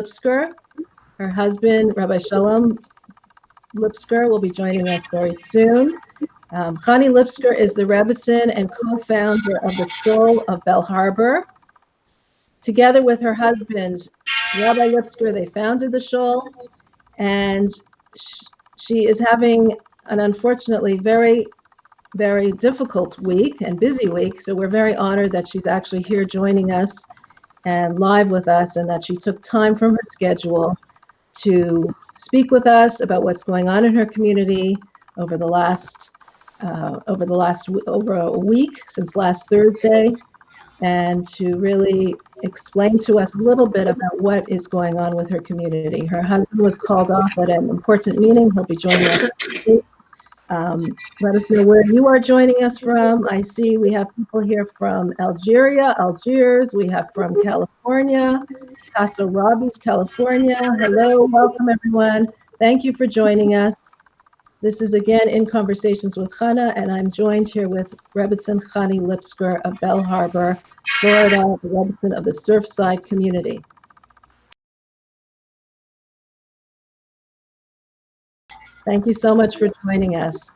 Lipsker. Her husband, Rabbi Shalom Lipsker, will be joining us very soon. Chani Lipsker is the Rebbetzin and co-founder of the Shul of Bell Harbor. Together with her husband, Rabbi Lipsker, they founded the Shul, and she is having an unfortunately very, very difficult week and busy week. So we're very honored that she's actually here joining us and live with us, and that she took time from her schedule to speak with us about what's going on in her community over a week since last Thursday, and to really explain to us a little bit about what is going on with her community. Her husband was called off at an important meeting. He'll be joining us. Let us know where you are joining us from. I see we have people here from Algiers. We have from California, Casa Robbins, California. Hello, welcome everyone. Thank you for joining us. This is again In Conversations with Chana, and I'm joined here with Rebbetzin Chani Lipsker of Bell Harbor, Florida, the Rebbetzin of the Surfside community. Thank you so much for joining us.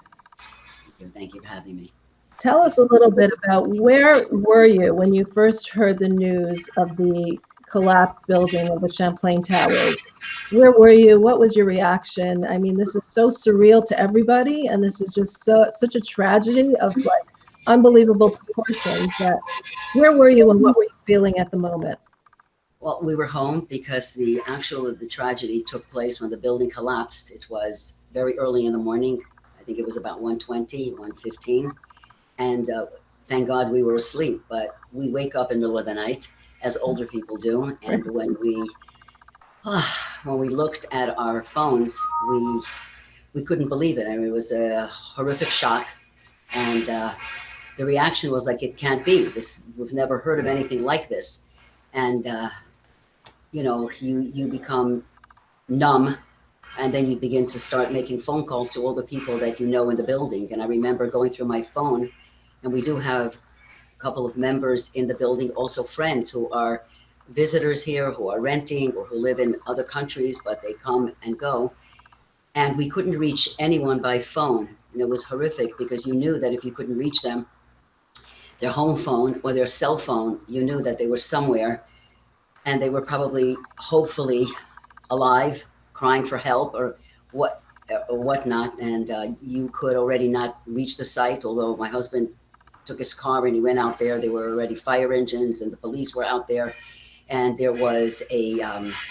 Thank you for having me. Tell us a little bit about where were you when you first heard the news of the collapsed building of the Champlain Towers? Where were you? What was your reaction? I mean, this is so surreal to everybody, and this is just such a tragedy of like unbelievable proportions. That where were you and what were you feeling at the moment? Well, we were home because the tragedy took place when the building collapsed. It was very early in the morning. I think it was about 1:20, 1:15. And thank God we were asleep, but we wake up in the middle of the night as older people do. And when we looked at our phones, we couldn't believe it. I mean, it was a horrific shock. And the reaction was like, it can't be this. We've never heard of anything like this. And, you become numb, and then you begin to start making phone calls to all the people that you know in the building. And I remember going through my phone, and we do have a couple of members in the building, also friends who are visitors here, who are renting or who live in other countries, but they come and go. And we couldn't reach anyone by phone. And it was horrific because you knew that if you couldn't reach them, their home phone or their cell phone, you knew that they were somewhere, and they were probably, hopefully, alive, crying for help or whatnot. And you could already not reach the site, although my husband took his car and he went out there. There were already fire engines and the police were out there, and there was a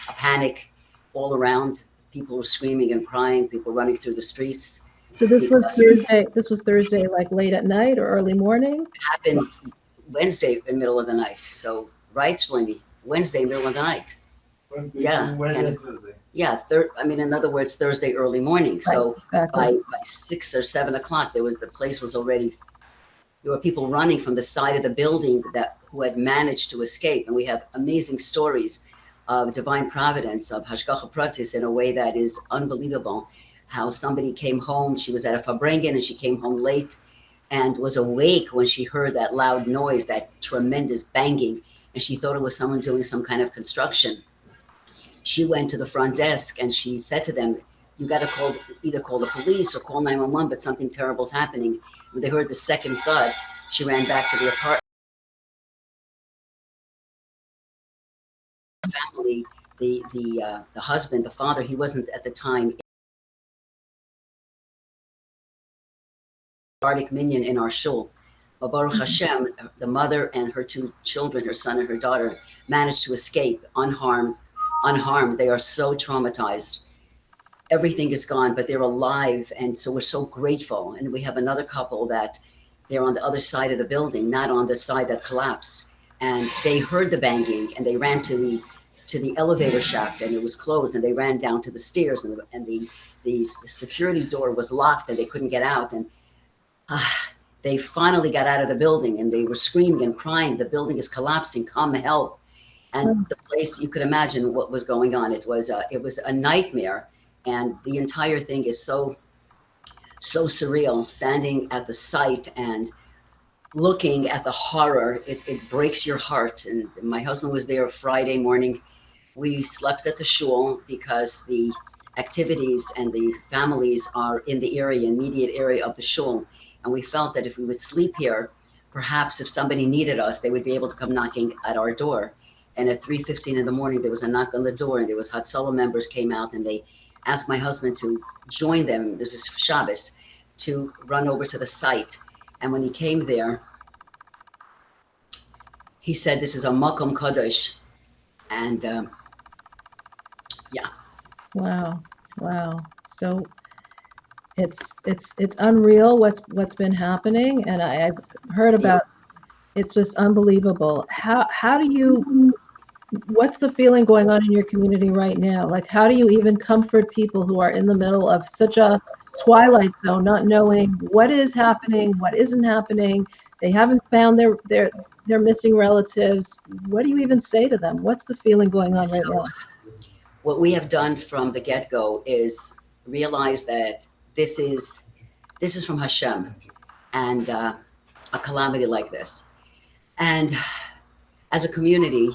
panic all around. People were screaming and crying, people running through the streets. So this was Thursday, like late at night or early morning? It happened Wednesday in the middle of the night. So, right, Shlomi? Wednesday, middle of the night. Yeah. Thursday. Yeah. In other words, Thursday early morning. Right, so exactly. by 6 or 7 o'clock, there were people running from the side of the building who had managed to escape. And we have amazing stories of divine providence, of hashgacha pratis, in a way that is unbelievable. How somebody came home, she was at a fabrengen and she came home late and was awake when she heard that loud noise, that tremendous banging. And she thought it was someone doing some kind of construction. She went to the front desk and she said to them, you got to either call the police or call 911, but something terrible is happening. When they heard the second thud, she ran back to the apartment. Family, the husband, the father, he wasn't at the time Bardic minion in our shul. But Baruch Hashem, the mother and her 2 children, her son and her daughter, managed to escape unharmed. They are so traumatized. Everything is gone, but they're alive. And so we're so grateful. And we have another couple that they're on the other side of the building, not on the side that collapsed. And they heard the banging and they ran to the elevator shaft, and it was closed, and they ran down to the stairs, and the security door was locked and they couldn't get out. And they finally got out of the building, and they were screaming and crying, the building is collapsing, come help. And the place, you could imagine what was going on. It was a nightmare. And the entire thing is so surreal, standing at the site and looking at the horror. It breaks your heart. And my husband was there Friday morning We slept at the shul because the activities and the families are in the area, immediate area of the shul. And we felt that if we would sleep here, perhaps if somebody needed us, they would be able to come knocking at our door. And at 3:15 in the morning, there was a knock on the door, and there was Hatzalah members came out, and they asked my husband to join them. This is Shabbos, to run over to the site. And when he came there, he said, "This is a Makom Kadosh," and yeah. Wow. Wow. So it's unreal what's been happening, and I've heard about. It's just unbelievable. How do you? What's the feeling going on in your community right now? Like, how do you even comfort people who are in the middle of such a twilight zone, not knowing what is happening, what isn't happening? They haven't found their missing relatives. What do you even say to them? What's the feeling going on right now? What we have done from the get-go is realize that this is from Hashem, and a calamity like this. And as a community,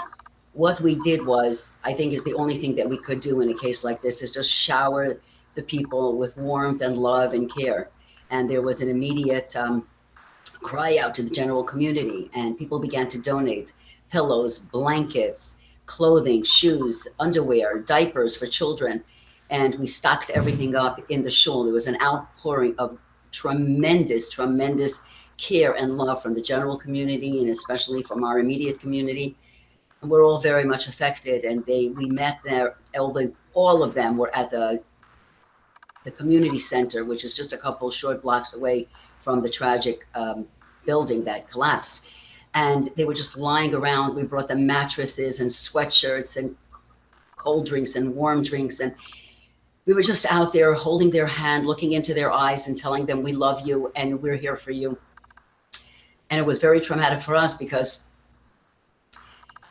what we did was, I think, is the only thing that we could do in a case like this, is just shower the people with warmth and love and care. And there was an immediate cry out to the general community, and people began to donate pillows, blankets, clothing, shoes, underwear, diapers for children. And we stocked everything up in the shul. There was an outpouring of tremendous, tremendous care and love from the general community, and especially from our immediate community. We're all very much affected, and we met there. All of them were at the community center, which is just a couple short blocks away from the tragic building that collapsed. And they were just lying around. We brought them mattresses and sweatshirts and cold drinks and warm drinks, and we were just out there holding their hand, looking into their eyes, and telling them, "We love you and we're here for you." And it was very traumatic for us because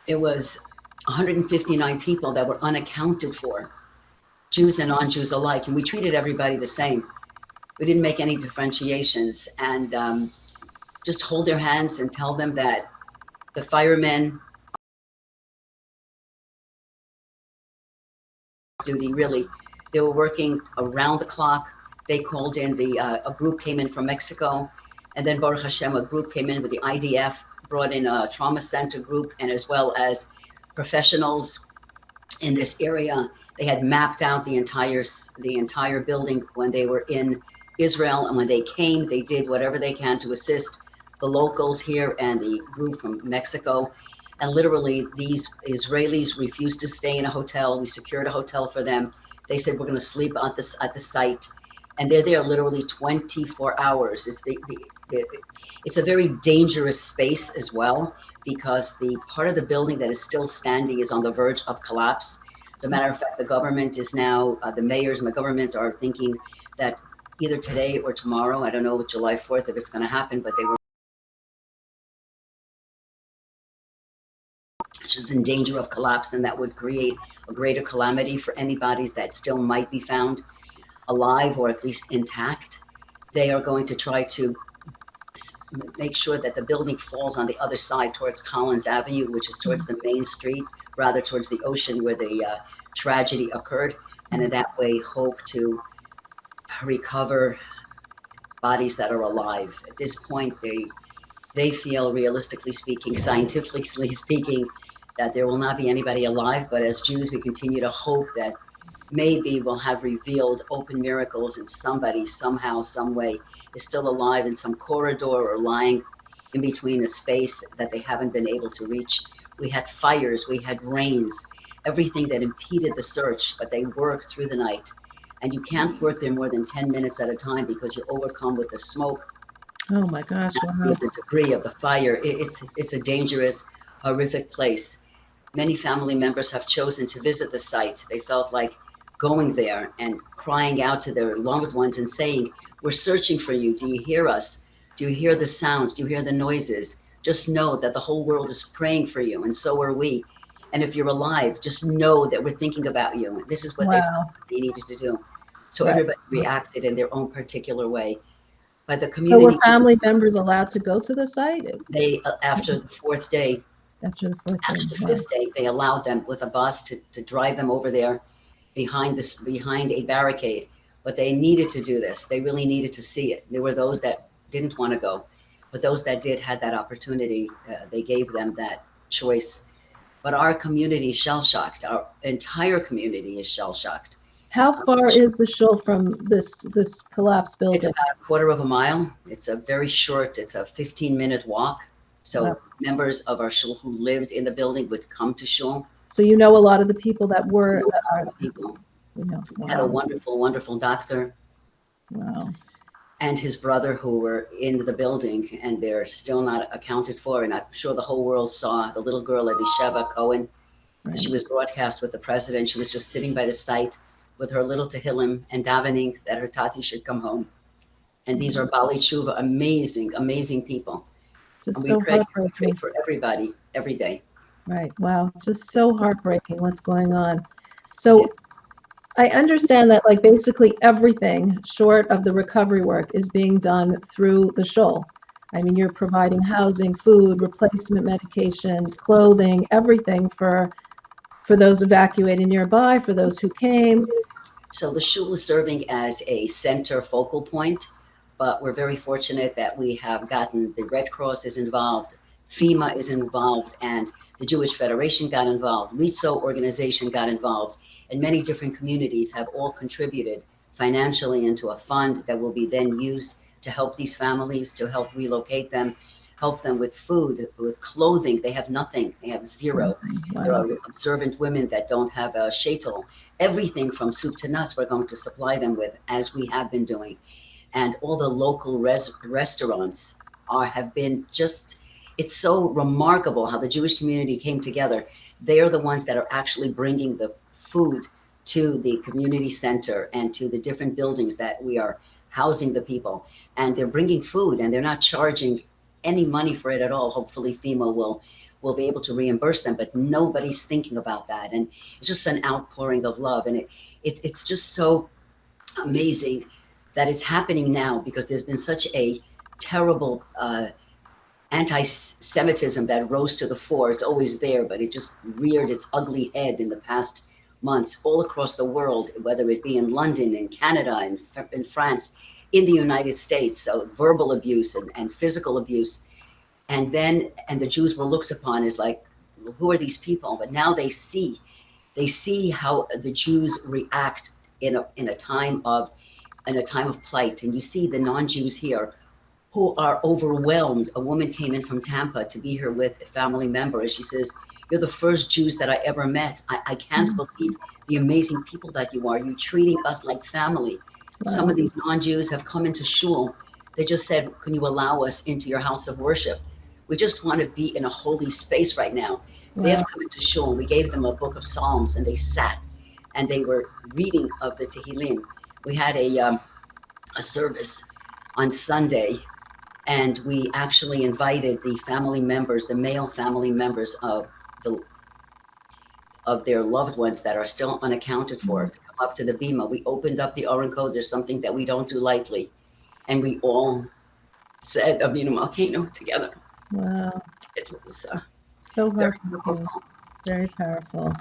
it was 159 people that were unaccounted for, Jews and non-Jews alike, and we treated everybody the same. We didn't make any differentiations, and just hold their hands and tell them that the firemen duty, really, they were working around the clock. They called in a group came in from Mexico, and then Baruch Hashem, a group came in with the IDF, brought in a trauma center group, and as well as professionals in this area. They had mapped out the entire building when they were in Israel, and when they came, they did whatever they can to assist the locals here and the group from Mexico. And literally, these Israelis refused to stay in a hotel. We secured a hotel for them. They said, "We're going to sleep at the site," and they're there literally 24 hours. It's a very dangerous space as well, because the part of the building that is still standing is on the verge of collapse. As a matter of fact, the government is now, the mayors and the government are thinking that either today or tomorrow, I don't know, with July 4th, if it's going to happen, but they were just in danger of collapse, and that would create a greater calamity for anybody that still might be found alive or at least intact. They are going to try to make sure that the building falls on the other side towards Collins Avenue, which is towards the main street, rather towards the ocean where the tragedy occurred, and in that way hope to recover bodies that are alive. At this point, they feel, realistically speaking, scientifically speaking, that there will not be anybody alive. But as Jews, we continue to hope that maybe we'll have revealed open miracles, and somebody somehow, some way is still alive in some corridor or lying in between a space that they haven't been able to reach. We had fires, we had rains, everything that impeded the search, but they worked through the night. And you can't work there more than 10 minutes at a time because you're overcome with the smoke. Oh my gosh! Wow. With the debris of the fire. It's a dangerous, horrific place. Many family members have chosen to visit the site. They felt like going there and crying out to their loved ones and saying, "We're searching for you. Do you hear us? Do you hear the sounds? Do you hear the noises? Just know that the whole world is praying for you, and so are we. And if you're alive, just know that we're thinking about you." This is what they felt they needed to do. So everybody reacted in their own particular way. But the community. So were family members allowed to go to the site? They, after the fourth day, After the fourth day. After the Wow. fifth day, they allowed them with a bus to drive them over there behind a barricade. But they needed to do this. They really needed to see it. There were those that didn't want to go, but those that did had that opportunity. They gave them that choice. But our community is shell shocked. Our entire community is shell shocked. How far is the shul from this collapsed It's building? about a quarter of a mile. It's a very short. It's a 15-minute walk. So Wow. members of our shul who lived in the building would come to shul. So you know a lot of the people that were. People. You know. We had a Wow. wonderful, wonderful doctor Wow. and his brother who were in the building, and they're still not accounted for. And I'm sure the whole world saw the little girl, Elisheva Cohen. Right. She was broadcast with the president. She was just sitting by the site with her little Tehillim and davening that her tati should come home. And these are Bali Tshuva, amazing, amazing people. Just And so we pray heartbreaking. for everybody every day. Right. Wow. Just so heartbreaking what's going on. So I understand that like basically everything short of the recovery work is being done through the shul. I mean, you're providing housing, food, replacement medications, clothing, everything for those evacuated nearby, for those who came. So the shul is serving as a center focal point, but we're very fortunate that we have gotten the Red Cross is involved, FEMA is involved, and the Jewish Federation got involved, Litzo organization got involved, and many different communities have all contributed financially into a fund that will be then used to help these families, to help relocate them, help them with food, with clothing. They have nothing. They have zero. Wow. There are observant women that don't have a shaitel. Everything from soup to nuts we're going to supply them with, as we have been doing. And all the local restaurants have been just, it's so remarkable how the Jewish community came together. They are the ones that are actually bringing the food to the community center and to the different buildings that we are housing the people. And they're bringing food and they're not charging any money for it at all. Hopefully FEMA will be able to reimburse them, but nobody's thinking about that. And it's just an outpouring of love. And it's just so amazing that it's happening now, because there's been such a terrible anti-Semitism that rose to the fore. It's always there, but it just reared its ugly head in the past months all across the world, whether it be in London, in Canada, in France, in the United States. So verbal abuse and physical abuse. And the Jews were looked upon as like, who are these people? But now they see how the Jews react in a time of plight. And you see the non-Jews here who are overwhelmed. A woman came in from Tampa to be here with a family member, and she says, "You're the first Jews that I ever met. I can't believe the amazing people that you are. You're treating us like family." Wow. Some of these non-Jews have come into shul. They just said, "Can you allow us into your house of worship? We just want to be in a holy space right now." Wow. They have come into shul. We gave them a book of Psalms, and they sat, and they were reading of the Tehillim. We had a service on Sunday, and we actually invited the family members, the male family members of their loved ones that are still unaccounted for, to come up to the bima. We opened up the Oren Code. There's something that we don't do lightly, and we all said Avinu Malkeinu together. Wow. It was so heartbreaking. Very powerful.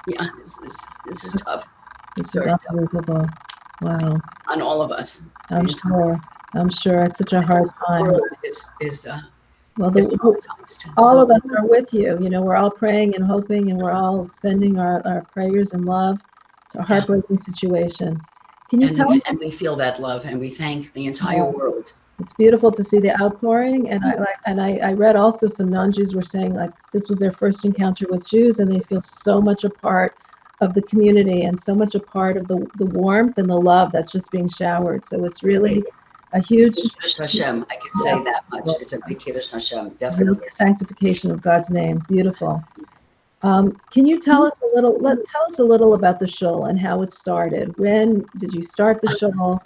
Yeah, this is tough. This is unbelievable. Wow. On all of us. I'm sure it's such a hard time. The world well, all of us are with you. You know, we're all praying and hoping, and we're all sending our prayers and love. It's a heartbreaking situation. Can you tell us? And we feel that love, and we thank the entire world. It's beautiful to see the outpouring, and I read also some non-Jews were saying like this was their first encounter with Jews, and they feel so much a part of the community and so much a part of the warmth and the love that's just being showered. So it's really a huge Kiddush Hashem. I could say that much. It's a big Kiddush Hashem, definitely. Sanctification of God's name. Beautiful. Can you tell us a little about the shul and how it started? When did you start the shul?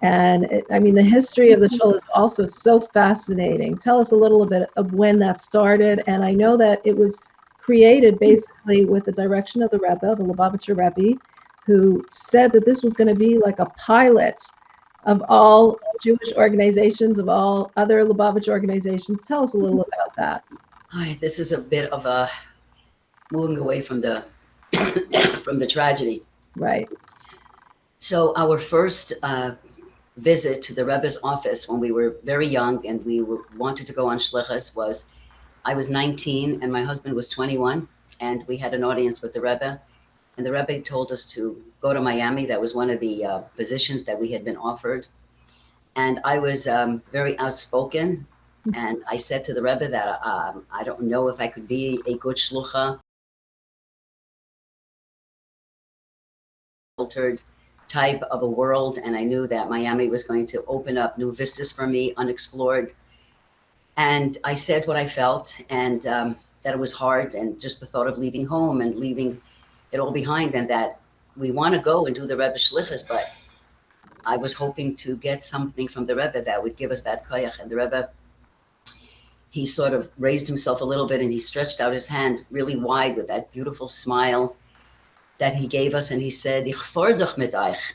And the history of the shul is also so fascinating. Tell us a little bit of when that started. And I know that it was created basically with the direction of the Rebbe, the Lubavitcher Rebbe, who said that this was going to be like a pilot of all Jewish organizations, of all other Lubavitch organizations. Tell us a little about that. Hi, this is a bit of a moving away from the from the tragedy. Right. So our first visit to the Rebbe's office when we were very young and wanted to go on shlichus was I was 19 and my husband was 21, and we had an audience with the Rebbe. And the Rebbe told us to go to Miami. That was one of the positions that we had been offered. And I was very outspoken. And I said to the Rebbe that I don't know if I could be a good shlucha, altered type of a world. And I knew that Miami was going to open up new vistas for me, unexplored. And I said what I felt, and that it was hard, and just the thought of leaving home and leaving it all behind, and that we want to go and do the Rebbe shlichus, but I was hoping to get something from the Rebbe that would give us that koyach. And the Rebbe, he sort of raised himself a little bit and he stretched out his hand really wide with that beautiful smile that he gave us, and he said, "Ich fahr doch mit euch.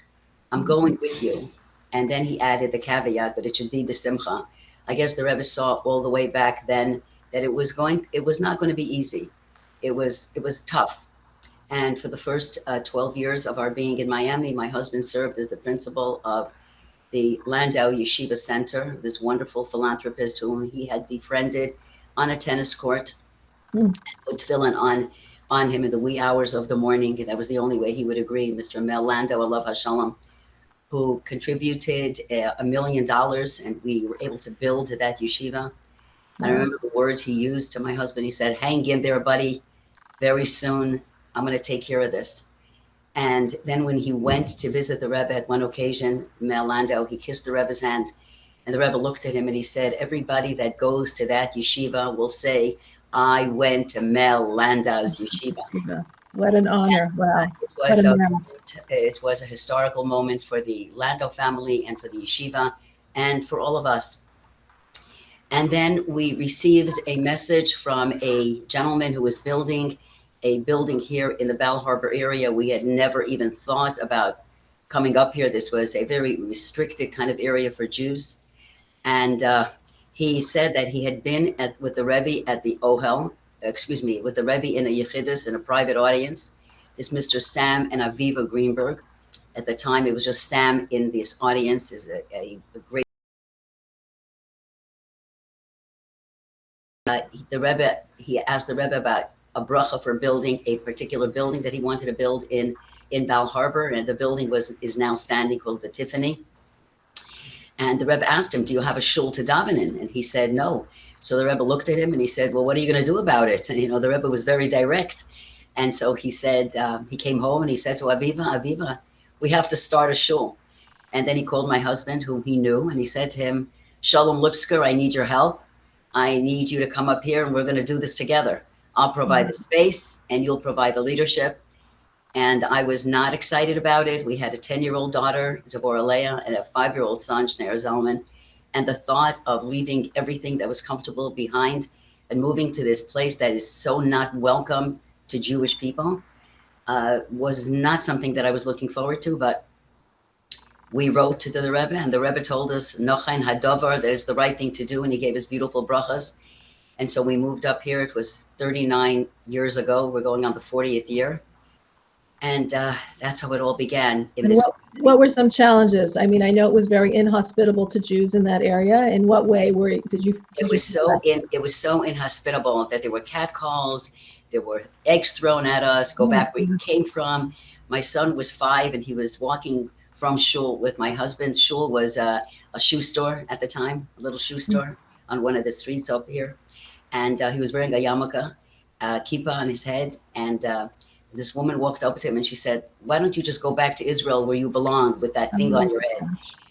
I'm going with you." And then he added the caveat, but it should be b'simcha. I guess the Rebbe saw all the way back then that it was not going to be easy. It was tough. And for the first 12 years of our being in Miami, my husband served as the principal of the Landau Yeshiva Center, this wonderful philanthropist whom he had befriended on a tennis court, put tefillin on him in the wee hours of the morning. That was the only way he would agree. Mr. Mel Landau, Alav Hashalom, who contributed $1 million, and we were able to build that yeshiva. I remember the words he used to my husband. He said, "Hang in there, buddy. Very soon, I'm going to take care of this." And then when he went to visit the Rebbe at one occasion, Mel Landau, he kissed the Rebbe's hand. And the Rebbe looked at him and he said, "Everybody that goes to that yeshiva will say, I went to Mel Landau's yeshiva." What an honor. Wow. It was a historical moment for the Landau family and for the yeshiva and for all of us. And then we received a message from a gentleman who was building a building here in the Bal Harbor area. We had never even thought about coming up here. This was a very restricted kind of area for Jews. And he said that he had been with the Rebbe at the Ohel, with the Rebbe in a Yechidus in a private audience. This Mr. Sam and Aviva Greenberg. At the time, it was just Sam in this audience. Is a great. The Rebbe, he asked the Rebbe about a bracha for building a particular building that he wanted to build in Bal Harbor, and the building is now standing, called the Tiffany. And the Rebbe asked him, "Do you have a shul to daven in?" And he said, "No." So the Rebbe looked at him and he said, "Well, what are you going to do about it?" And the Rebbe was very direct. And so he said, he came home and he said to Aviva, "We have to start a shul." And then he called my husband, whom he knew, and he said to him, "Shalom Lipsker, I need your help. I need you to come up here and we're going to do this together. I'll provide the space and you'll provide the leadership." And I was not excited about it. We had a 10-year-old daughter, Deborah Leah, and a 5-year-old son, Shneir Zalman. And the thought of leaving everything that was comfortable behind and moving to this place that is so not welcome to Jewish people was not something that I was looking forward to. But we wrote to the Rebbe, and the Rebbe told us, "Nochain hadover," that is the right thing to do, and he gave us beautiful brachas. And so we moved up here. It was 39 years ago. We're going on the 40th year. And that's how it all began. What were some challenges? I mean, I know it was very inhospitable to Jews in that area. In what way It was so inhospitable that there were catcalls, there were eggs thrown at us. Go back where you came from. My son was 5 and he was walking from shul with my husband. Shul was a shoe store at the time, a little shoe store on one of the streets up here. And he was wearing a yarmulke, kippah on his head. And this woman walked up to him and she said, "Why don't you just go back to Israel where you belong with that thing on your head?"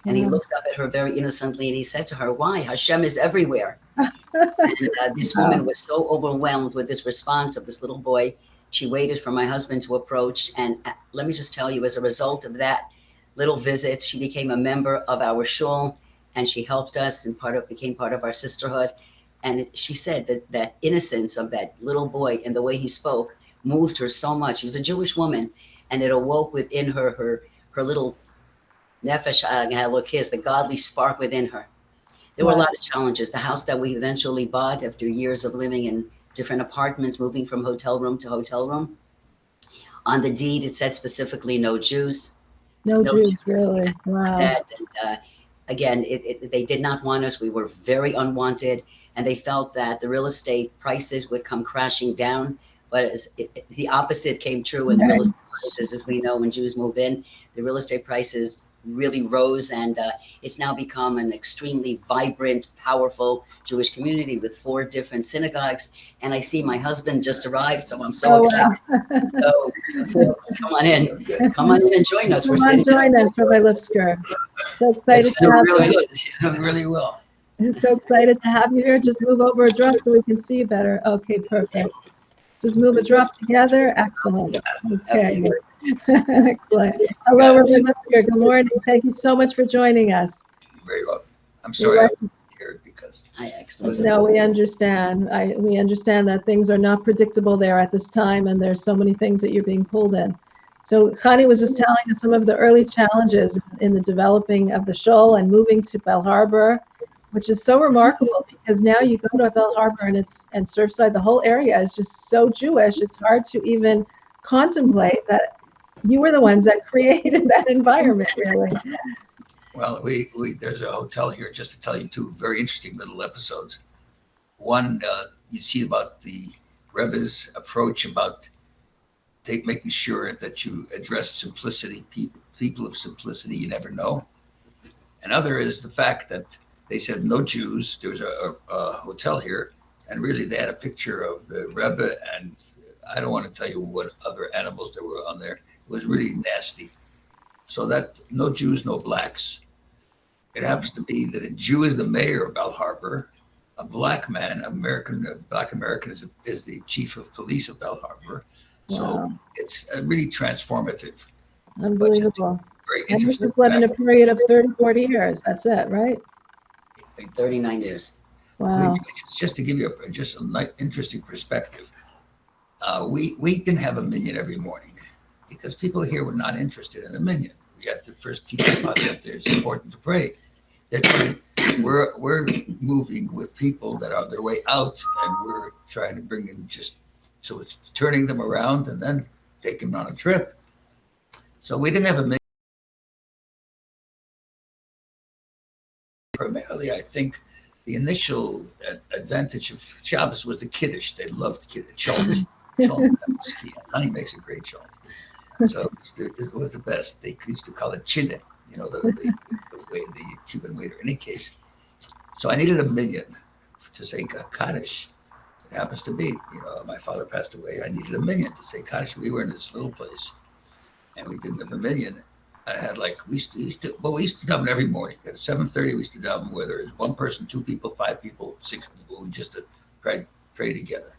And he looked up at her very innocently and he said to her, "Why? Hashem is everywhere." And this woman was so overwhelmed with this response of this little boy. She waited for my husband to approach. And let me just tell you, as a result of that little visit, she became a member of our shul and she helped us and became part of our sisterhood. And she said that innocence of that little boy and the way he spoke moved her so much. She was a Jewish woman, and it awoke within her little nefesh, the godly spark within her. There were a Wow. lot of challenges. The house that we eventually bought after years of living in different apartments, moving from hotel room to hotel room, on the deed it said specifically no Jews, No no Jews, Jews. We really. had Wow. that, and again, they did not want us. We were very unwanted, and they felt that the real estate prices would come crashing down. But the opposite came true in the real Right. estate prices, as we know, when Jews move in, the real estate prices really rose, and it's now become an extremely vibrant, powerful Jewish community with 4 different synagogues. And I see my husband just arrived, so I'm so Oh, excited. wow. So come on in and join us. We're Come on, sitting in join us, Rabbi Lipsker. So It's excited to doing have really you. good. It's doing really well. So excited to have you here. Just move over a drop so we can see you better. Okay, perfect. Just move a drop together. Excellent. Okay. Excellent. You Hello, got Rabbi it. Lipsker. Good morning. Thank you so much for joining us. Very well. I'm We sorry I like was scared because I explained it. No, we understand. We understand that things are not predictable there at this time, and there's so many things that you're being pulled in. So Khani was just telling us some of the early challenges in the developing of the shul and moving to Bell Harbor, which is so remarkable because now you go to Bell Harbor and Surfside, the whole area is just so Jewish. It's hard to even contemplate that you were the ones that created that environment, really. well, we there's a hotel here just to tell you 2 very interesting little episodes. One, you see about the Rebbe's approach about making sure that you address simplicity, people of simplicity you never know. Another is the fact that they said no Jews. There was a hotel here, and really they had a picture of the Rebbe, and I don't want to tell you what other animals there were on there. It was really nasty. So that no Jews, no blacks. It happens to be that a Jew is the mayor of Bal Harbor. A black man, black American is the chief of police of Bal Harbor. So Wow, it's really transformative, but just a unbelievable. very And this interesting is what, in a fact. period of 30, 40 years. That's it, right? 39 years. Wow. Just to give you just a nice, interesting perspective, we didn't have a minyan every morning because people here were not interested in a minyan. We had to first teach them about that it's important to pray. We're moving with people that are on their way out, and we're trying to bring in so it's turning them around and then taking them on a trip. So we didn't have a minyan. Primarily, I think the initial advantage of Shabbos was the Kiddush. They loved Kiddush. Cholent. Cholent, that was key. Honey makes a great cholent. So it was the best. They used to call it chile, the Cuban waiter. In any case, so I needed a minyan to say Kaddish. It happens to be, my father passed away. I needed a minyan to say Kaddish. We were in this little place, and we didn't have a minyan. I had we used to daven every morning at 7:30. We used to daven whether it's 1 person, 2 people, 5 people, 6 people. We just pray together.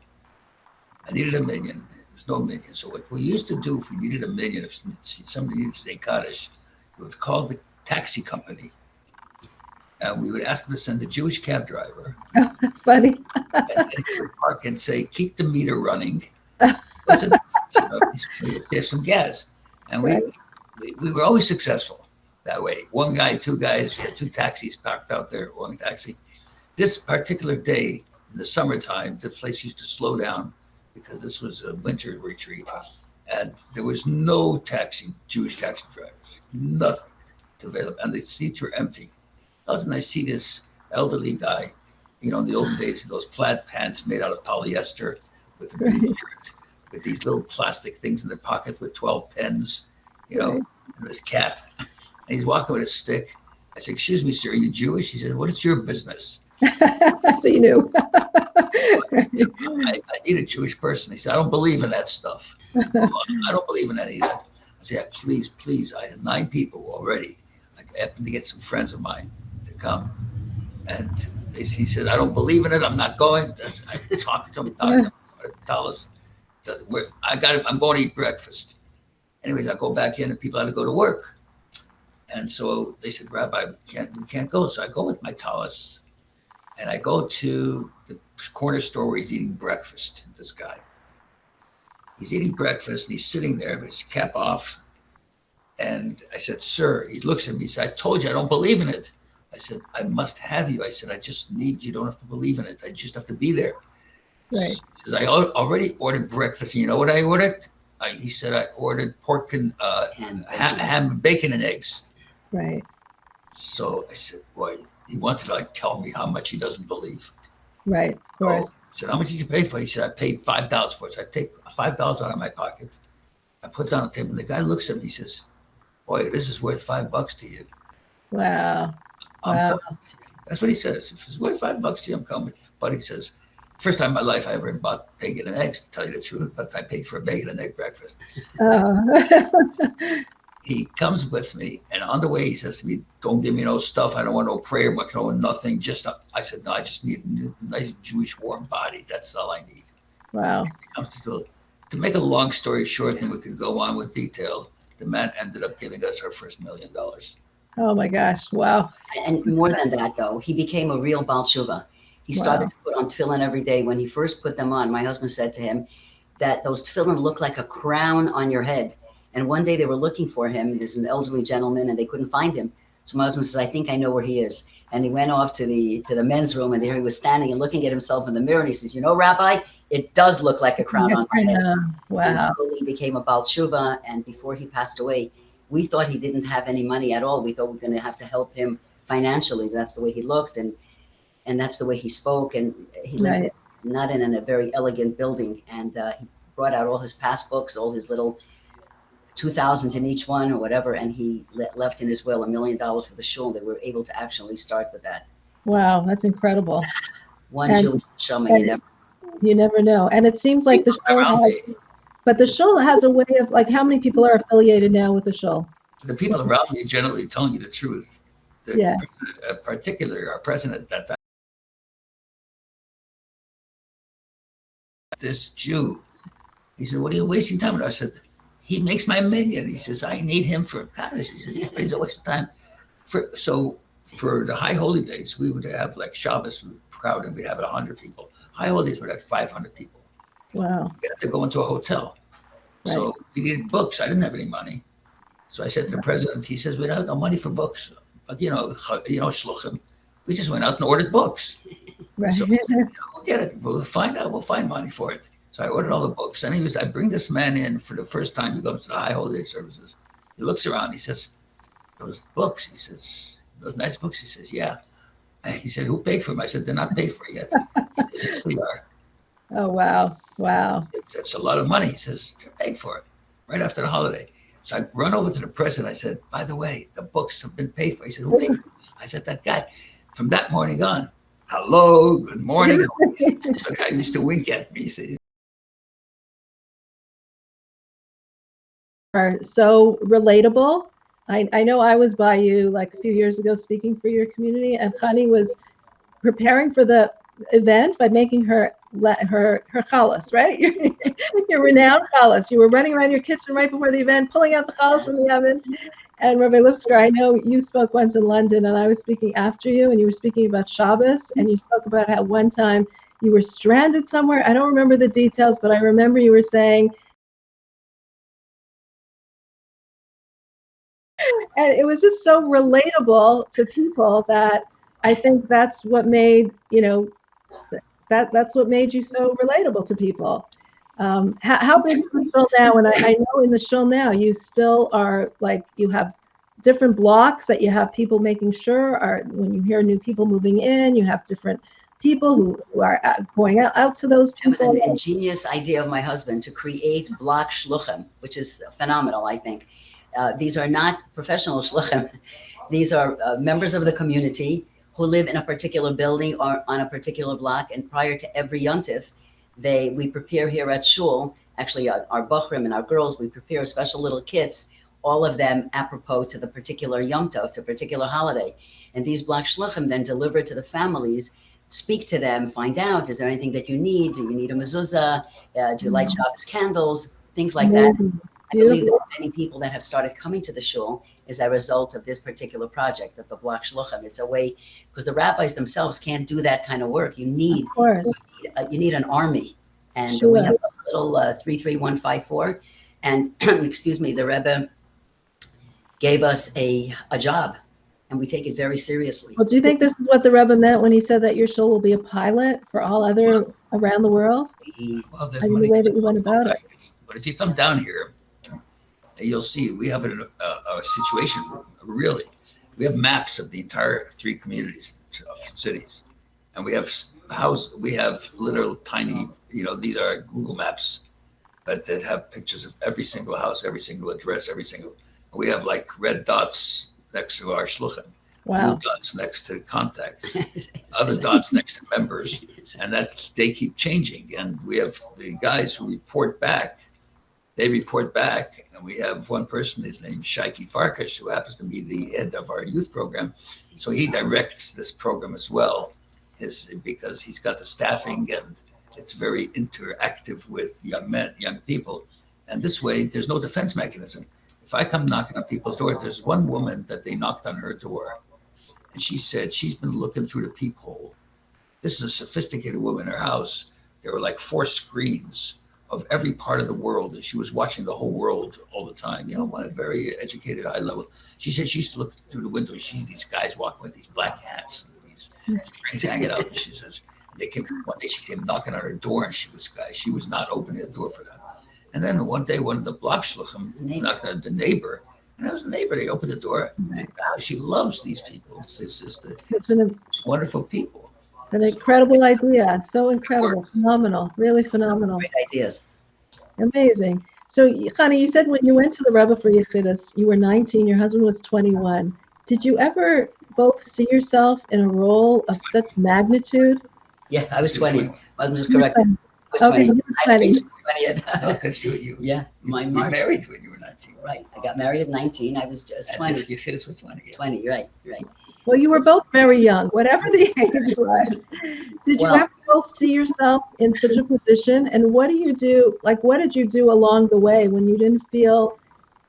I needed a minyan. There was no minyan. So what we used to do if we needed a minyan, if somebody needed to say Kaddish, we would call the taxi company, and we would ask them to send a Jewish cab driver, Funny. and he would park and say, "Keep the meter running." What's the difference? Save some gas, and Right. we were always successful that way. 1 guy, 2 guys, we had 2 taxis parked out there. 1 taxi. This particular day in the summertime, the place used to slow down because this was a winter retreat, and there was no Jewish taxi drivers, nothing to available, and the seats were empty. All of a sudden, I see this elderly guy, in the olden days, those plaid pants made out of polyester with a blue shirt, with these little plastic things in their pocket with 12 pens, Right. and his cap. And he's walking with a stick. I said, "Excuse me, sir, are you Jewish?" He said, "What is your business?" So you knew. I need a Jewish person. He said, "I don't believe in that stuff. I don't believe in any of that." I said, please. I had 9 people already. I happened to get some friends of mine to come. And he said, "I don't believe in it. I'm not going." I talked to him, tell us, I'm going to eat breakfast. Anyways, I go back in and people had to go to work. And so they said, "Rabbi, we can't go." So I go with my tallis and I go to the corner store where he's eating breakfast. This guy, he's eating breakfast and he's sitting there with his cap off. And I said, "Sir," he looks at me, he said, "I told you I don't believe in it." I said, I must have you. I said, I just need, you don't have to believe in it. I just have to be there. Right. He says, I already ordered breakfast. You know what I ordered? He said, I ordered pork and ham, bacon and eggs. Right. So I said, boy, he wanted to like tell me how much he doesn't believe. Right. Of course. I said, how much did you pay for it? He said, I paid $5 for it. So I take $5 out of my pocket. I put it on the table. And the guy looks at me. He says, boy, this is worth $5 to you. Wow. I'm Wow. coming. That's what he says. If it's worth $5 to you, I'm coming. But he says, first time in my life I ever bought bacon and eggs, to tell you the truth, but I paid for a bacon and egg breakfast. He comes with me, and on the way he says to me, don't give me no stuff. I don't want no prayer book, no nothing. Just I said, no, I just need a nice Jewish warm body. That's all I need. Wow. He comes to make a long story short, and we could go on with detail, the man ended up giving us our first $1 million. Oh my gosh. Wow. And more than that, though, he became a real Baal Tshuva. He started to put on tefillin every day. When he first put them on, my husband said to him that those tefillin look like a crown on your head. And one day they were looking for him. There's an elderly gentleman, and they couldn't find him. So my husband says, I think I know where he is. And he went off to the men's room, and there he was standing and looking at himself in the mirror. And he says, you know, Rabbi, it does look like a crown on my head. Wow. And slowly he became a Baal Tshuva. And before he passed away, we thought he didn't have any money at all. We thought we were going to have to help him financially. That's the way he looked, and that's the way he spoke. And he lived not in a very elegant building. And he brought out all his passbooks, all his little 2,000 in each one or whatever, and he left in his will $1 million for the shul. They were able to actually start with that. Wow, that's incredible. One Jewish shaman, you never know. And it seems like the shul has a way of, like, how many people are affiliated now with the shul? The people around me generally telling you the truth. Particularly our president at that time, this Jew, he said, what are you wasting time with? I said, he makes my million. He says, I need him for college. He says, yeah, but he's a waste of time. So for the high holy days, we would have like Shabbos crowd, and we'd have 100 people. High holy days would have 500 people. Wow. We had to go into a hotel. Right. So we needed books. I didn't have any money. So I said to the president, he says, we don't have no money for books. But shluchim. We just went out and ordered books. Right. So we'll get it. We'll find money for it. So I ordered all the books, and I bring this man in for the first time. He goes to the high holy day services. He looks around. He says, those books. He says, those nice books. He says, yeah. And he said, who paid for them? I said, they're not paid for yet. He says, yes, they are. Oh, wow. Wow. That's a lot of money. He says, they're paid for it right after the holiday. So I run over to the president. I said, by the way, the books have been paid for. He said, who paid for them? I said, that guy. From that morning on, hello, good morning. So the guy used to wink at me. He said, are so relatable. I know I was by you like a few years ago speaking for your community, and Chani was preparing for the event by making her challah, right? Your renowned challah. You were running around your kitchen right before the event, pulling out the challah from the oven. And Rabbi Lipsker, I know you spoke once in London, and I was speaking after you, and you were speaking about Shabbos, and you spoke about how one time you were stranded somewhere. I don't remember the details, but I remember you were saying, and it was just so relatable to people that I think that's what made, that's what made you so relatable to people. How big is the shul now? And I know in the shul now, you still are like, you have different blocks that you have people making sure are, when you hear new people moving in, you have different people who are going out to those people. It was an ingenious idea of my husband to create block shluchim, which is phenomenal, I think. These are not professional shluchim. These are members of the community who live in a particular building or on a particular block. And prior to every yontif, we prepare here at shul, actually our bachrim and our girls, we prepare special little kits, all of them apropos to the particular yontif, to a particular holiday. And these block shluchim then deliver to the families, speak to them, find out, is there anything that you need? Do you need a mezuzah? Do you light Shabbos candles? Things like that. I believe that many people that have started coming to the shul is a result of this particular project of the block shluchim. It's a way, because the rabbis themselves can't do that kind of work. You need an army, and we have a little 33154, and excuse me, the Rebbe gave us a job, and we take it very seriously. Well, do you think this is what the Rebbe meant when he said that your shul will be a pilot for all other around the world? Well, there's I mean, money. the way that you went about it. But if you come down here, you'll see we have a situation room. Really, we have maps of the entire 3 communities of cities, and we have we have little tiny, these are Google Maps that have pictures of every single house, every single address, we have like red dots next to our shluchim, Wow. blue dots next to contacts, other dots next to members, and that they keep changing. And we have the guys who report back. They report back, and we have one person, his name is Shaiki Farkash, who happens to be the head of our youth program. So he directs this program as well, because he's got the staffing, and it's very interactive with young people. And this way, there's no defense mechanism. If I come knocking on people's door, there's one woman that they knocked on her door, and she said she's been looking through the peephole. This is a sophisticated woman in her house. There were like 4 screens of every part of the world, and she was watching the whole world all the time. On a very educated, high level. She said she used to look through the window and see these guys walking with these black hats, and these strings hanging out. And she says one day she came knocking on her door, and she was not opening the door for them. And then one day, one of the block shluchim knocked on the neighbor, and that was the neighbor. They opened the door. And wow, she loves these people. It's wonderful people. It's an incredible idea. So incredible, phenomenal, really phenomenal. Great ideas. Amazing. So, Chani, you said when you went to the Rebbe for Yechidus, you were 19, your husband was 21. Did you ever both see yourself in a role of such magnitude? Yeah, I was 20. I was just corrected. I was Okay, 20. you were 20. Because you March. married when you were 19. Right. I got married at 19. I was just 20. You said it was 20. Yeah. 20, right. Well, you were both very young, whatever the age was. Did you ever both see yourself in such a position? And what do you do? Like, what did you do along the way when you didn't feel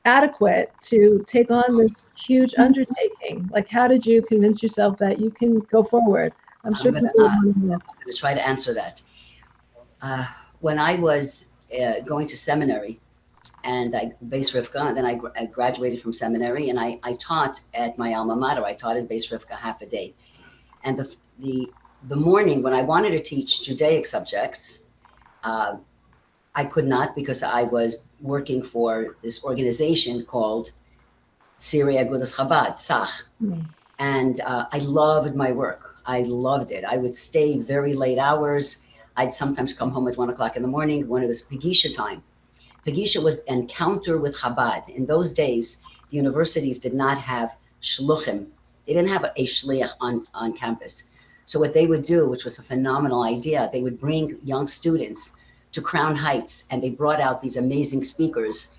adequate to take on this huge undertaking? Like, how did you convince yourself that you can go forward? I'm sure people want to know. I'm going to try to answer that. When I was going to seminary, and I Beis Rivka, and then I graduated from seminary, and I taught at my alma mater. I taught at Beis Rivka half a day. And the morning when I wanted to teach Judaic subjects, I could not, because I was working for this organization called Siri Agudas Chabad, Sach. And I loved my work. I loved it. I would stay very late hours. I'd sometimes come home at 1 o'clock in the morning when it was Pegisha time. Pegisha was encounter with Chabad. In those days, the universities did not have shluchim. They didn't have a shliach on campus. So what they would do, which was a phenomenal idea, they would bring young students to Crown Heights, and they brought out these amazing speakers,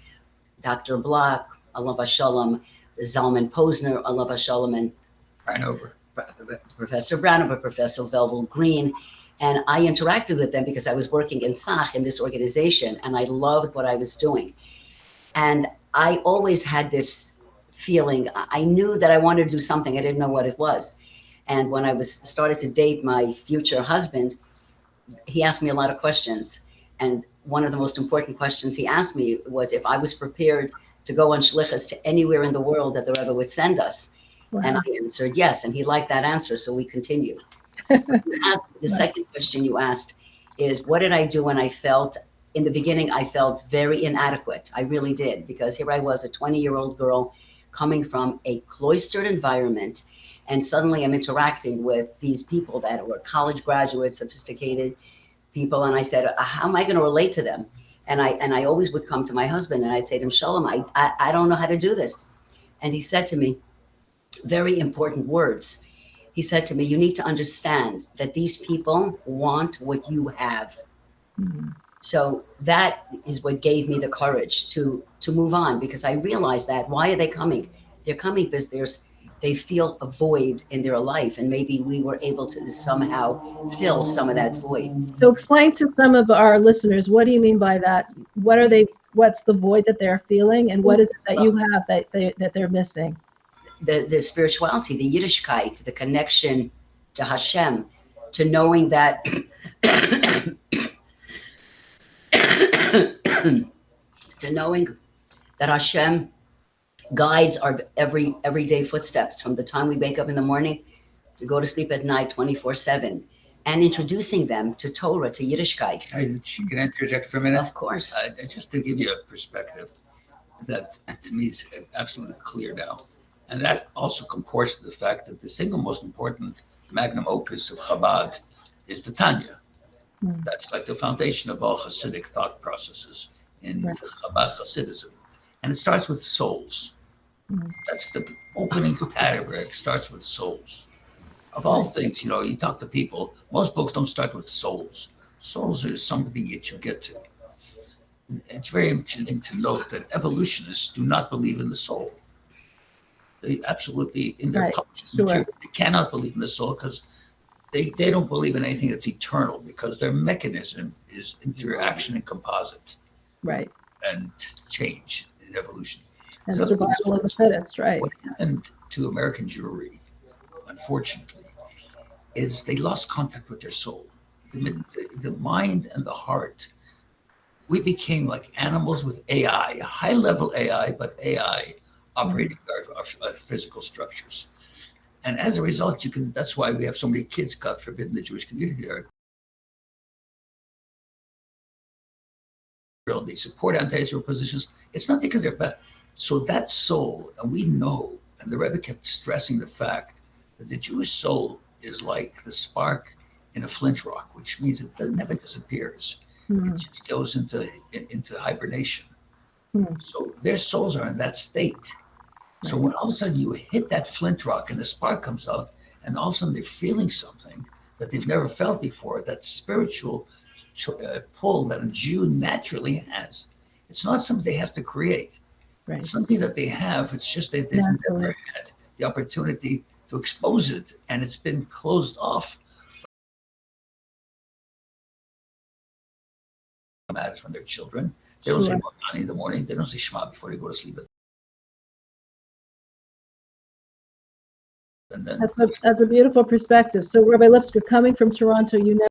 Dr. Block, Allah Shalom, Zalman Posner, Allah Shalom, and Professor Branover, Professor Velvel Green. And I interacted with them because I was working in Sach in this organization, and I loved what I was doing. And I always had this feeling, I knew that I wanted to do something. I didn't know what it was. And when I started to date my future husband, he asked me a lot of questions. And one of the most important questions he asked me was if I was prepared to go on shlichus to anywhere in the world that the Rebbe would send us. Wow. And I answered yes, and he liked that answer, so we continued. The second question you asked is, what did I do when I felt, in the beginning, I felt very inadequate. I really did, because here I was, a 20-year-old girl coming from a cloistered environment, and suddenly I'm interacting with these people that were college graduates, sophisticated people, and I said, how am I going to relate to them? And I always would come to my husband, and I'd say to him, Shalom, I don't know how to do this. And he said to me, very important words. He said to me, you need to understand that these people want what you have. Mm-hmm. So that is what gave me the courage to move on, because I realized that, why are they coming? They're coming because they feel a void in their life, and maybe we were able to somehow fill some of that void. So explain to some of our listeners, what do you mean by that? What's the void that they're feeling, and what is it that you have that they're missing? The spirituality, the Yiddishkeit, the connection to Hashem, to knowing that to knowing that Hashem guides our everyday footsteps from the time we wake up in the morning to go to sleep at night 24/7, and introducing them to Torah, to Yiddishkeit. Can I interject for a minute? Of course. Just to give you a perspective that to me is absolutely clear now. And that also comports to the fact that the single most important magnum opus of Chabad is the Tanya. That's like the foundation of all Hasidic thought processes in Chabad Hasidism. And it starts with souls. That's the opening paragraph. It starts with souls. Of all things, you talk to people, most books don't start with souls. Souls are something that you get to. It's very interesting to note that evolutionists do not believe in the soul. They absolutely, in their published material, they cannot believe in the soul because they don't believe in anything that's eternal, because their mechanism is interaction and composite. Right. And change in evolution. And survival of the fittest, right. What happened to American Jewry, unfortunately, is they lost contact with their soul. The mind and the heart. We became like animals with AI, high-level AI, but AI operating our physical structures. And as a result, that's why we have so many kids, God forbid, in the Jewish community there. They support anti-Israel positions. It's not because they're bad. So that soul, and we know, and the Rebbe kept stressing the fact that the Jewish soul is like the spark in a flint rock, which means it never disappears. It just goes into hibernation. So their souls are in that state. So when all of a sudden you hit that flint rock and the spark comes out, and all of a sudden they're feeling something that they've never felt before, that spiritual pull that a Jew naturally has. It's not something they have to create. Right. It's something that they have. It's just that they've never had the opportunity to expose it, and it's been closed off. Matters when they're children. They don't say Motani in the morning. They don't say Shema before they go to sleep. And then that's a beautiful perspective. So, Rabbi Lipsker, coming from Toronto, you never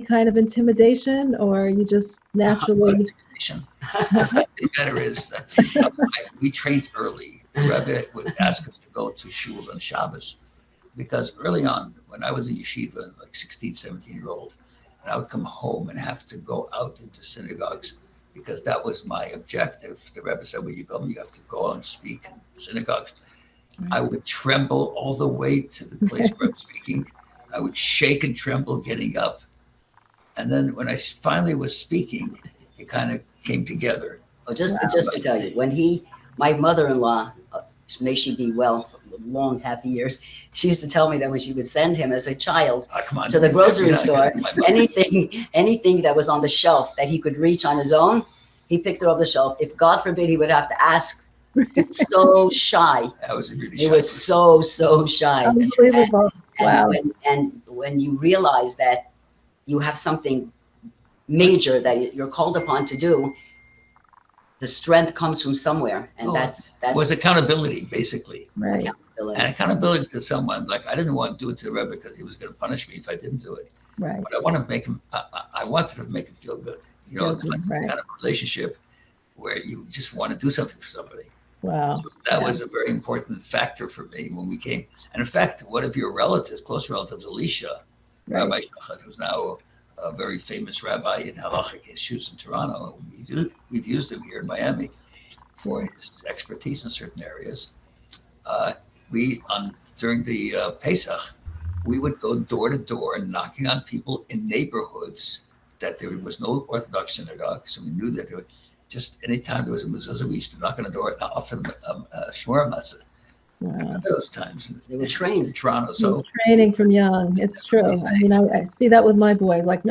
kind of intimidation, or you just naturally intimidation. The fact of the matter is that we trained early. The Rebbe would ask us to go to shul on Shabbos, because early on, when I was in yeshiva, like 16, 17-year-old, and I would come home and have to go out into synagogues, because that was my objective. The Rebbe said, when you come, you have to go out and speak in synagogues. I would tremble all the way to the place where I'm speaking. I would shake and tremble getting up. And then when I finally was speaking, it kind of came together. Oh, just to tell you, my mother-in-law, may she be well, for long, happy years, she used to tell me that when she would send him as a child to the grocery store, anything that was on the shelf that he could reach on his own, he picked it off the shelf. If God forbid he would have to ask, he was so shy. That was really he was so shy. Unbelievable. Wow. And when you realize that you have something major that you're called upon to do, the strength comes from somewhere, and that's was accountability, basically. Right. And accountability to someone. Like, I didn't want to do it to the Rebbe because he was going to punish me if I didn't do it. Right. But I wanted to make him. I wanted to make him feel good. It's like the kind of relationship where you just want to do something for somebody. Wow. So that was a very important factor for me when we came. And in fact, one of your relatives, close relatives, Elisha, Rabbi Shachat, who's now a very famous rabbi in halachic issues in Toronto. We've used him here in Miami for his expertise in certain areas. During the Pesach, we would go door to door and knocking on people in neighborhoods that there was no Orthodox synagogue. So we knew that there was just anytime there was a mezuzah, we used to knock on the door and offer them a shmura matzah. Wow. Those times they were trained in Toronto. So training from young. It's true. I mean, I see that with my boys. Like,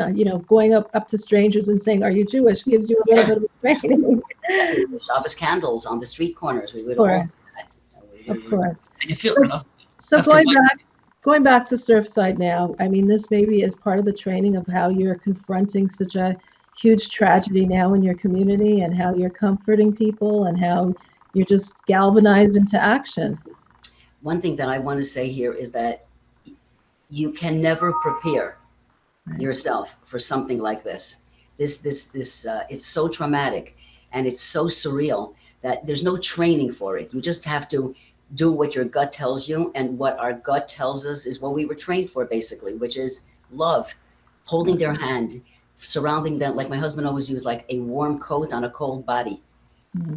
going up to strangers and saying, "Are you Jewish?" gives you a little bit of training. Shabbos candles on the street corners. We would all do that. Of course. And you feel enough. So going back to Surfside now. I mean, this maybe is part of the training of how you're confronting such a huge tragedy now in your community, and how you're comforting people, and how you're just galvanized into action. One thing that I want to say here is that you can never prepare yourself for something like this. It's so traumatic. And it's so surreal that there's no training for it. You just have to do what your gut tells you. And what our gut tells us is what we were trained for, basically, which is love, holding their hand, surrounding them, like my husband always used, like a warm coat on a cold body,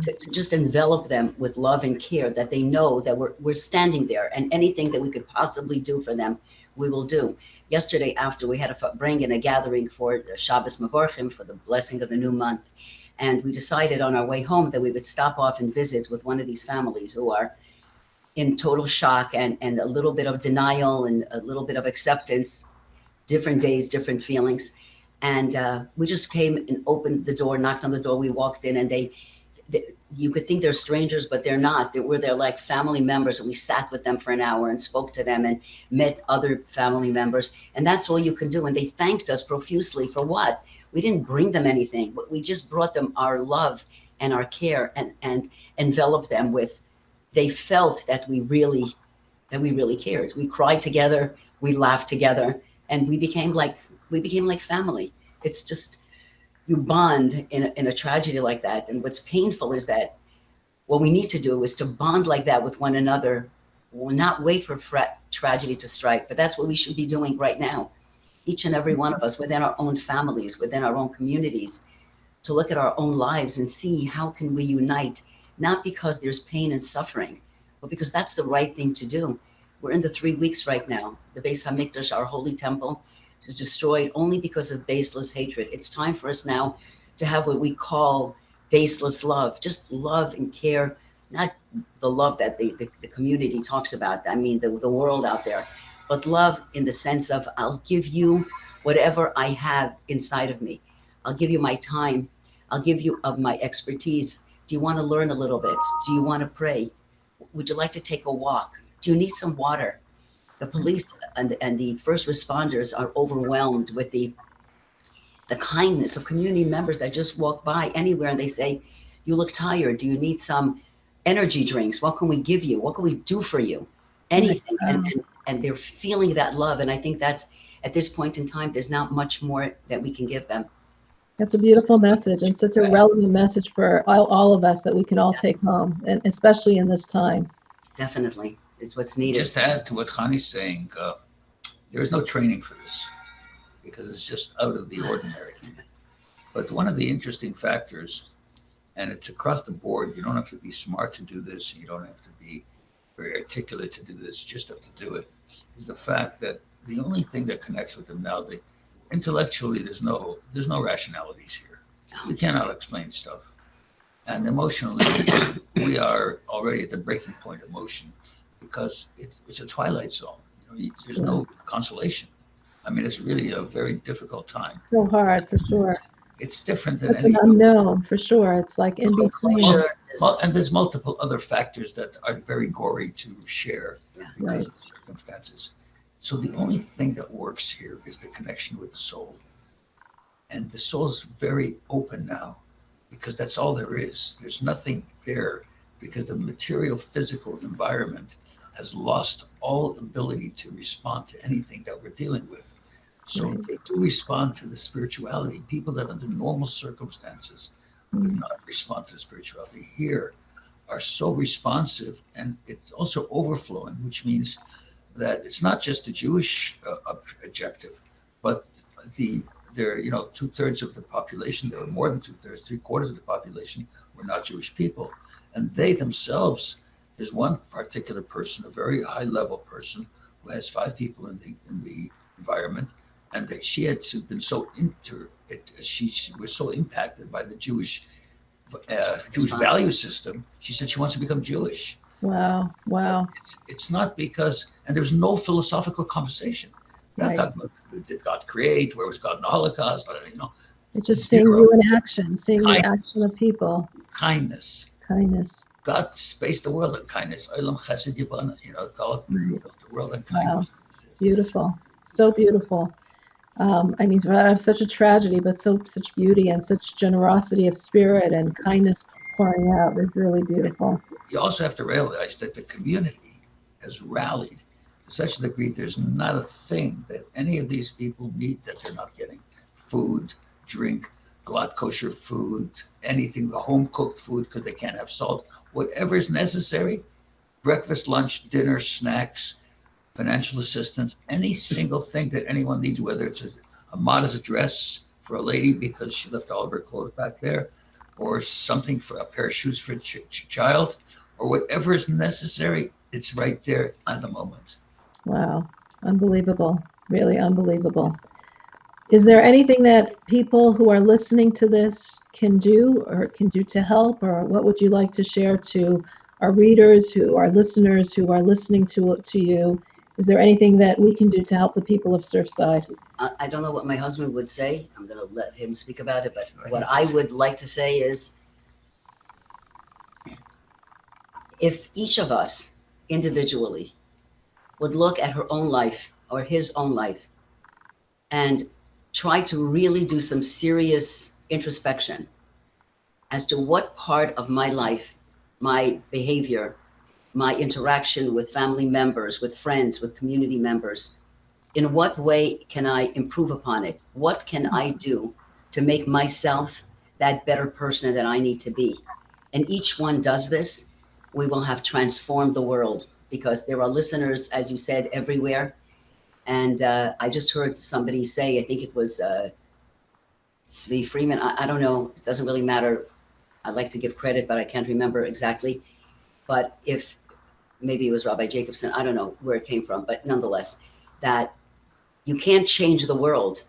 to just envelop them with love and care, that they know that we're standing there, and anything that we could possibly do for them, we will do. Yesterday, after we had a bring in a gathering for Shabbos Mavorchim, for the blessing of the new month, and we decided on our way home that we would stop off and visit with one of these families who are in total shock and a little bit of denial and a little bit of acceptance, different days, different feelings. And we just came and opened the door, knocked on the door. We walked in, and you could think they're strangers, but they're not. They're like family members. And we sat with them for an hour and spoke to them and met other family members. And that's all you can do. And they thanked us profusely for what? We didn't bring them anything, but we just brought them our love and our care, and enveloped them with, they felt that we really cared. We cried together, we laughed together, and we became like family. It's just, you bond in a tragedy like that. And what's painful is that what we need to do is to bond like that with one another. We'll not wait for tragedy to strike, but that's what we should be doing right now. Each and every one of us, within our own families, within our own communities, to look at our own lives and see how can we unite, not because there's pain and suffering, but because that's the right thing to do. We're in the 3 weeks right now. The Beis Hamikdash, our holy temple, is destroyed only because of baseless hatred. It's time for us now to have what we call baseless love, just love and care, not the love that the community talks about. I mean, the world out there, but love in the sense of, I'll give you whatever I have inside of me. I'll give you my time. I'll give you of my expertise. Do you want to learn a little bit? Do you want to pray? Would you like to take a walk? Do you need some water? The police and the first responders are overwhelmed with the kindness of community members that just walk by anywhere, and they say, you look tired. Do you need some energy drinks? What can we give you? What can we do for you? Anything. And they're feeling that love. And I think that's, at this point in time, there's not much more that we can give them. That's a beautiful message, and such a relevant message for all of us that we can all take home, and especially in this time. Definitely. It's what's needed. Just to add to what Chani's saying, there is no training for this because it's just out of the ordinary. But one of the interesting factors, and it's across the board, you don't have to be smart to do this, you don't have to be very articulate to do this, you just have to do it, is the fact that the only thing that connects with them now, intellectually, there's no rationalities here. We cannot explain stuff. And emotionally, we are already at the breaking point of emotion, because it's a twilight zone. There's no consolation. I mean, it's really a very difficult time. So hard, for sure. It's different than It's an unknown, for sure. It's like in between. And there's multiple other factors that are very gory to share because of the circumstances. So the only thing that works here is the connection with the soul. And the soul is very open now, because that's all there is. There's nothing there, because the material, physical environment has lost all ability to respond to anything that we're dealing with. So they do respond to the spirituality. People that under normal circumstances would not respond to the spirituality here are so responsive, and it's also overflowing, which means that it's not just a Jewish objective, but there, 2/3 of the population, there were more than 2/3, 3/4 of the population were not Jewish people. And they themselves, there's one particular person, a very high level person, who has 5 people in the environment, and she had been she was so impacted by the Jewish value system. She said she wants to become Jewish. Wow. It's not because, and there's no philosophical conversation. We're not talking about, did God create? Where was God in the Holocaust? It's just seeing you in action, seeing the action of people. Kindness. God spaced the world in kindness. Olam chesed yibana, God built the world in kindness. Wow. Beautiful. So beautiful. I mean, out of such a tragedy, but such beauty and such generosity of spirit and kindness pouring out is really beautiful. You also have to realize that the community has rallied to such a degree. There's not a thing that any of these people need that they're not getting. Food, drink, glatt kosher food, anything, home cooked food because they can't have salt, whatever is necessary, breakfast, lunch, dinner, snacks, financial assistance, any single thing that anyone needs, whether it's a modest dress for a lady because she left all of her clothes back there, or something for a pair of shoes for a child, or whatever is necessary, it's right there at the moment. Wow. Unbelievable. Really unbelievable. Is there anything that people who are listening to this can do to help, or what would you like to share to our readers, who are listeners, who are listening to you? Is there anything that we can do to help the people of Surfside? I don't know what my husband would say. I'm going to let him speak about it. But what I would like to say is, if each of us individually would look at her own life or his own life and try to really do some serious introspection as to what part of my life, my behavior, my interaction with family members, with friends, with community members, in what way can I improve upon it? What can I do to make myself that better person that I need to be? And each one does this, we will have transformed the world, because there are listeners, as you said, everywhere. And I just heard somebody say, I think it was Svi Freeman. I don't know. It doesn't really matter. I'd like to give credit, but I can't remember exactly. But if maybe it was Rabbi Jacobson, I don't know where it came from, but nonetheless, that you can't change the world.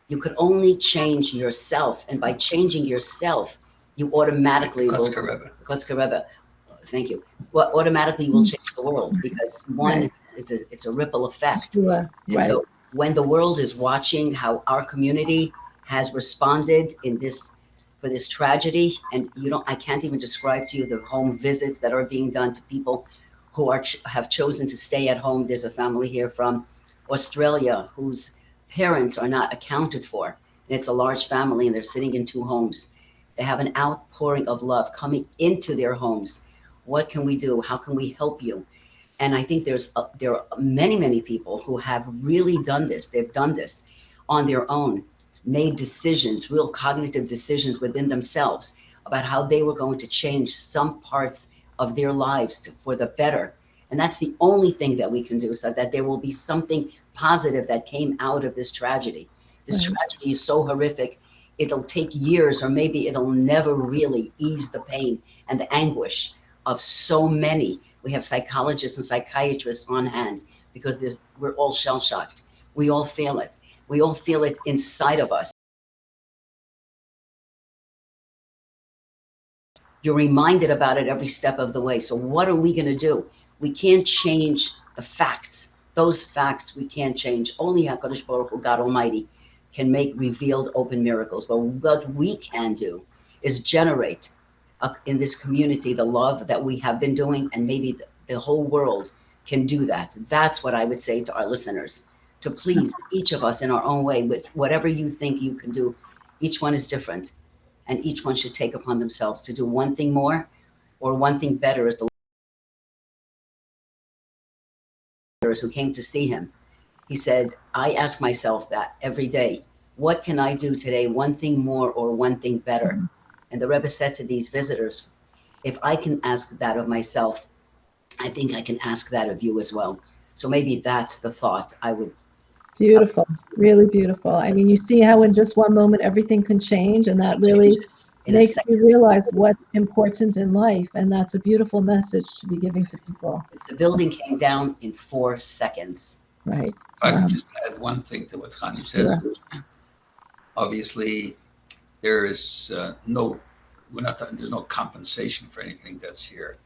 You could only change yourself. And by changing yourself, you automatically will. Kotzker Rebbe. Thank you. Well, automatically you will change the world, because one, it's a ripple effect. Sure. And so when the world is watching how our community has responded in this, for this tragedy, and I can't even describe to you the home visits that are being done to people who have chosen to stay at home. There's a family here from Australia whose parents are not accounted for. And it's a large family, and they're sitting in 2 homes. They have an outpouring of love coming into their homes. What can we do? How can we help you? And I think there are many, many people who have really done this. They've done this on their own, made decisions, real cognitive decisions within themselves about how they were going to change some parts of their lives for the better. And that's the only thing that we can do, so that there will be something positive that came out of this tragedy. This tragedy is so horrific. It'll take years, or maybe it'll never really ease the pain and the anguish of so many. We have psychologists and psychiatrists on hand, because we're all shell-shocked. We all feel it. We all feel it inside of us. You're reminded about it every step of the way. So what are we going to do? We can't change the facts. Those facts we can't change. Only HaKadosh Baruch Hu, God Almighty, can make revealed open miracles. But what we can do is generate in this community the love that we have been doing, and maybe the whole world can do that. That's what I would say to our listeners, to please, each of us in our own way, with whatever you think you can do. Each one is different, and each one should take upon themselves to do one thing more or one thing better, as the who came to see him. He said, I ask myself that every day. What can I do today? One thing more or one thing better? And the Rebbe said to these visitors, if I can ask that of myself, I think I can ask that of you as well. So maybe that's the thought I would. Beautiful, really beautiful. I mean, you see how in just one moment everything can change, and that really makes you realize what's important in life. And that's a beautiful message to be giving to people. The building came down in 4 seconds. Right. If I could just add one thing to what Chani says. Sure. Obviously, there is there's no compensation for anything that's here.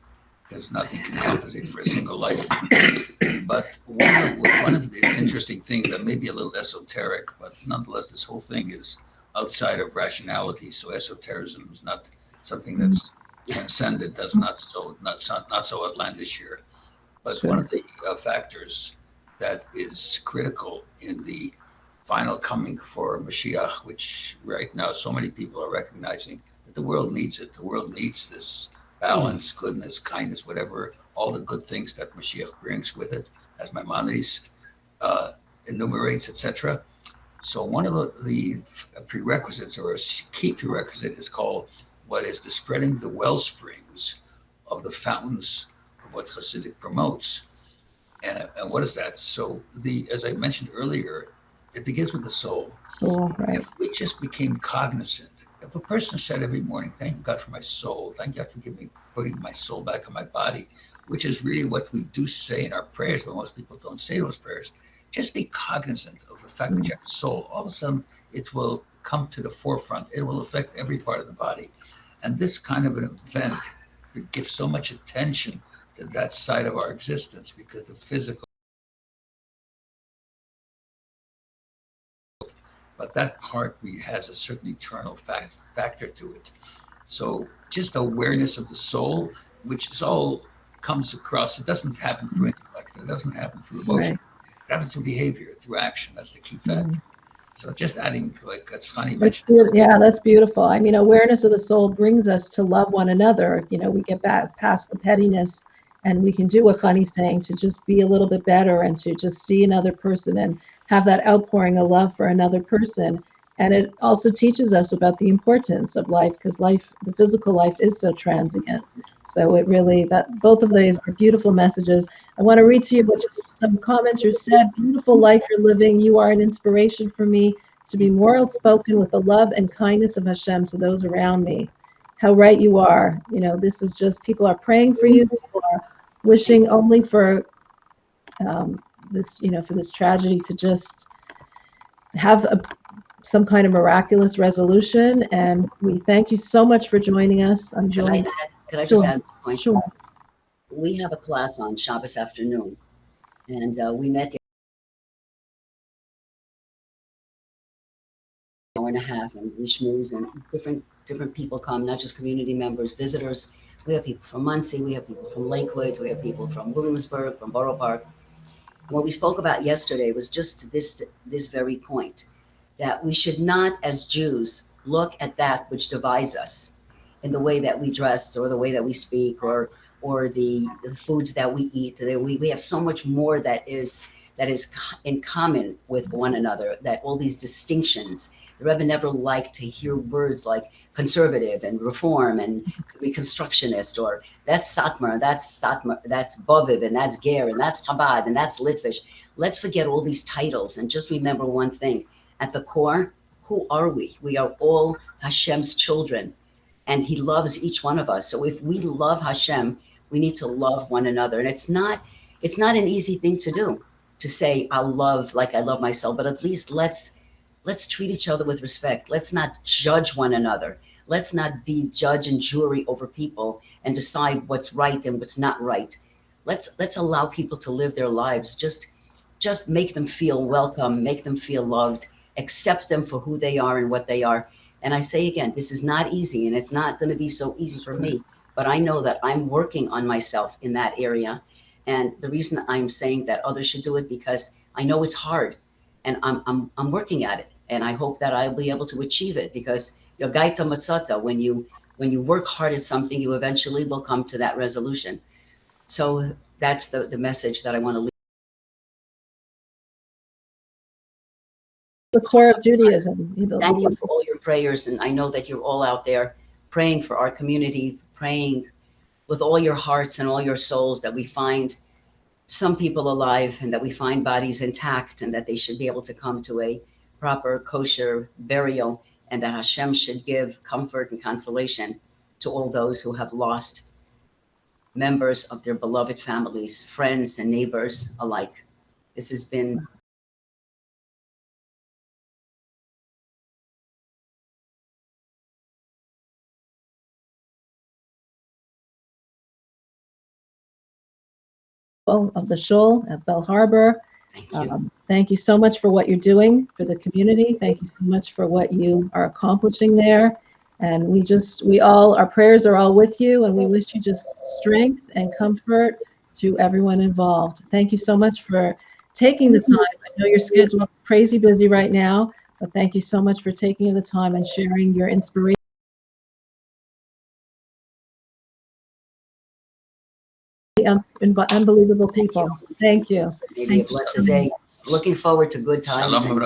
There's nothing can compensate for a single life. But one of the interesting things that may be a little esoteric, but nonetheless, this whole thing is outside of rationality. So esotericism is not something that's transcended. That's not so outlandish here. But one of the factors that is critical in the final coming for Mashiach, which right now so many people are recognizing that the world needs it. The world needs this balance, goodness, kindness, whatever, all the good things that Mashiach brings with it, as Maimonides enumerates, etc. So one of the prerequisites, or a key prerequisite, is called what is the spreading the well springs of the fountains of what Hasidic promotes. And what is that? So as I mentioned earlier, it begins with the soul. So, right. If we just became cognizant, if a person said every morning, "Thank you, God, for my soul. Thank God for putting my soul back in my body," which is really what we do say in our prayers, but most people don't say those prayers. Just be cognizant of the fact that you have a soul. All of a sudden, it will come to the forefront. It will affect every part of the body. And this kind of an event gives so much attention to that side of our existence, because the physical, but that part has a certain eternal factor to it. So just awareness of the soul, which is all comes across. It doesn't happen through intellect. It doesn't happen through emotion. Right. It happens through behavior, through action. That's the key factor. So just adding, like Honey That's mentioned. yeah, that's beautiful. I mean, awareness of the soul brings us to love one another. We get back past the pettiness, and we can do what Khani's saying, to just be a little bit better and to just see another person and have that outpouring of love for another person. And it also teaches us about the importance of life, because the physical life is so transient. So it really, that both of these are beautiful messages. I want to read to you what just some commenters said. Beautiful life you're living. You are an inspiration for me to be more outspoken with the love and kindness of Hashem to those around me. How right you are. This is just, people are praying for you. People are wishing only for for this tragedy to just have some kind of miraculous resolution. And we thank you so much for joining us. I'm joined. Could I just Sure. add one point? Sure. We have a class on Shabbos afternoon, and we met an hour and a half, and we schmooze, and different people come, not just community members, visitors. We have people from Muncie, we have people from Lakewood, we have people from Williamsburg, from Borough Park. And what we spoke about yesterday was just this very point, that we should not, as Jews, look at that which divides us in the way that we dress, or the way that we speak, or the foods that we eat. We have so much more that is in common with one another, that all these distinctions. The Rebbe never liked to hear words like conservative and reform and reconstructionist, or that's Satmar, that's Boviv, and that's Ger, and that's Chabad, and that's Litvish. Let's forget all these titles and just remember one thing. At the core, who are we? We are all Hashem's children, and He loves each one of us. So if we love Hashem, we need to love one another. And it's not an easy thing to do, to say I'll love like I love myself, but at least let's treat each other with respect. Let's not judge one another. Let's not be judge and jury over people and decide what's right and what's not right. Let's allow people to live their lives. Just make them feel welcome, make them feel loved, accept them for who they are and what they are. And I say again, this is not easy, and it's not going to be so easy for me, but I know that I'm working on myself in that area. And the reason I'm saying that others should do it, because I know it's hard, and I'm working at it. And I hope that I'll be able to achieve it, because yogaita matzata, when you work hard at something, you eventually will come to that resolution. So that's the message that I want to leave. The core of Judaism. Thank you for all your prayers, and I know that you're all out there praying for our community, praying with all your hearts and all your souls that we find some people alive, and that we find bodies intact, and that they should be able to come to a proper kosher burial, and that Hashem should give comfort and consolation to all those who have lost members of their beloved families, friends and neighbors alike. This has been of the Shul at Bell Harbor. Thank you. Thank you so much for what you're doing for the community. Thank you so much for what you are accomplishing there. And our prayers are all with you, and we wish you just strength and comfort to everyone involved. Thank you so much for taking the time. I know your schedule is crazy busy right now, but thank you so much for taking the time and sharing your inspiration. Unbelievable people. Thank you. Maybe a blessed day. Looking forward to good times. Shalom.